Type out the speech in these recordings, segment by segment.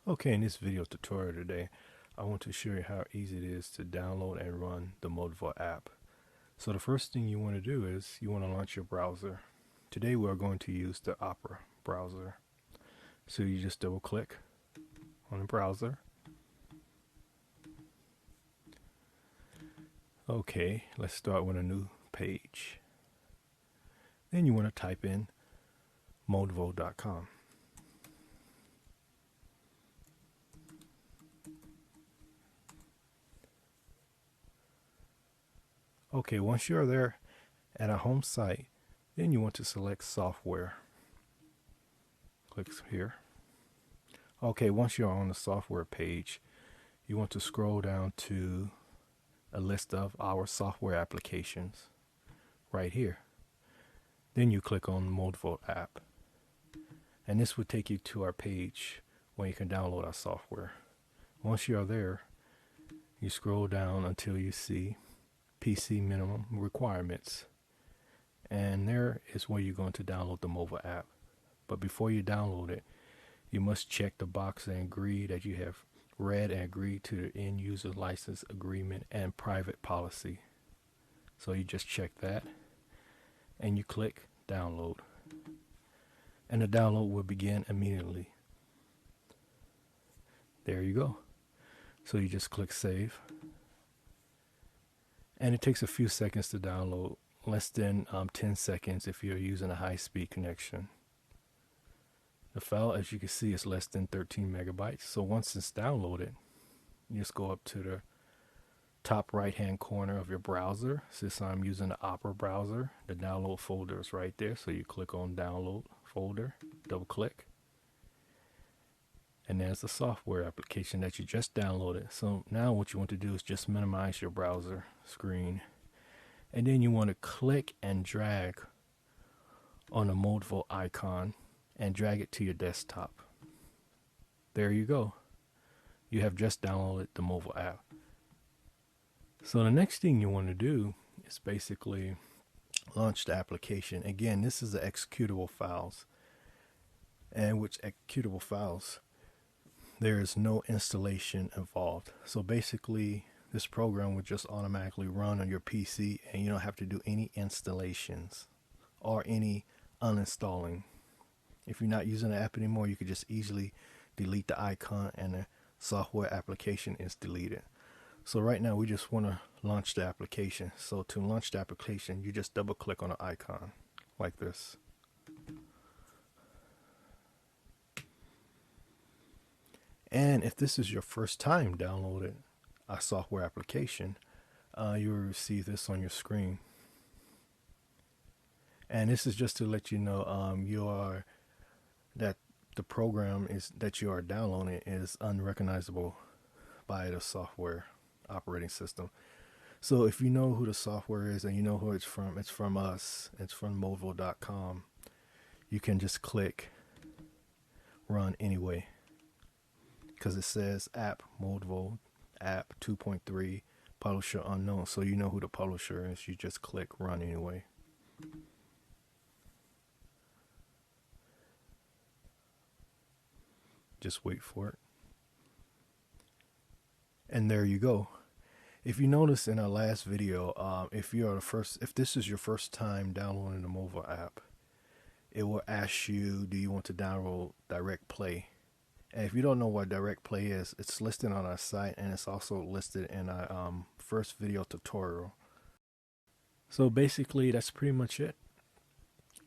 Okay, in this video tutorial today, I want to show you how easy it is to download and run the MODVO app. So the first thing you want to do is you want to launch your browser. Today we are going to use the Opera browser. So you just double click on the browser. Okay, let's start with a new page. Then you want to type in modvo.com. Okay, once you're there at a home site, then you want to select software. Click here. Okay, once you're on the software page, you want to scroll down to a list of our software applications right here. Then you click on MODVO app. And this will take you to our page where you can download our software. Once you are there, you scroll down until you see PC minimum requirements, and there is where you're going to download the MODVO app. But before you download it, you must check the box and agree that you have read and agreed to the end user license agreement and private policy. So you just check that and you click download, and the download will begin immediately. There you go. So you just click save. And it takes a few seconds to download, less than 10 seconds if you're using a high-speed connection. The file, as you can see, is less than 13 megabytes. So once it's downloaded, you just go up to the top right-hand corner of your browser. Since I'm using the Opera browser, the download folder is right there. So you click on download folder, double click. And there's the software application that you just downloaded. So now what you want to do is just minimize your browser screen. And then you want to click and drag on the MODVO icon and drag it to your desktop. There you go. You have just downloaded the MODVO app. So the next thing you want to do is basically launch the application. Again, this is the executable files. And with executable files, there is no installation involved. So basically, this program would just automatically run on your PC and you don't have to do any installations or any uninstalling. If you're not using the app anymore, you could just easily delete the icon and the software application is deleted. So right now we just want to launch the application. So to launch the application, you just double click on the icon like this. And if this is your first time downloading a software application, you will receive this on your screen. And this is just to let you know that the program that you are downloading is unrecognizable by the software operating system. So if you know who the software is and you know who it's from us, it's from modvo.com, you can just click run anyway. Because it says app MODVO app 2.3 publisher unknown, so you know who the publisher is. You just click run anyway. Just wait for it, and there you go. If you notice in our last video, if this is your first time downloading the MODVO app, it will ask you, do you want to download Directplay? And if you don't know what Directplay is, it's listed on our site and it's also listed in our first video tutorial. So basically that's pretty much it.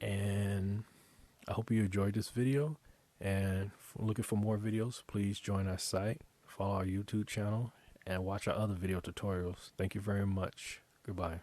And I hope you enjoyed this video, and looking for more videos, please join our site, follow our YouTube channel, and watch our other video tutorials. Thank you very much. Goodbye.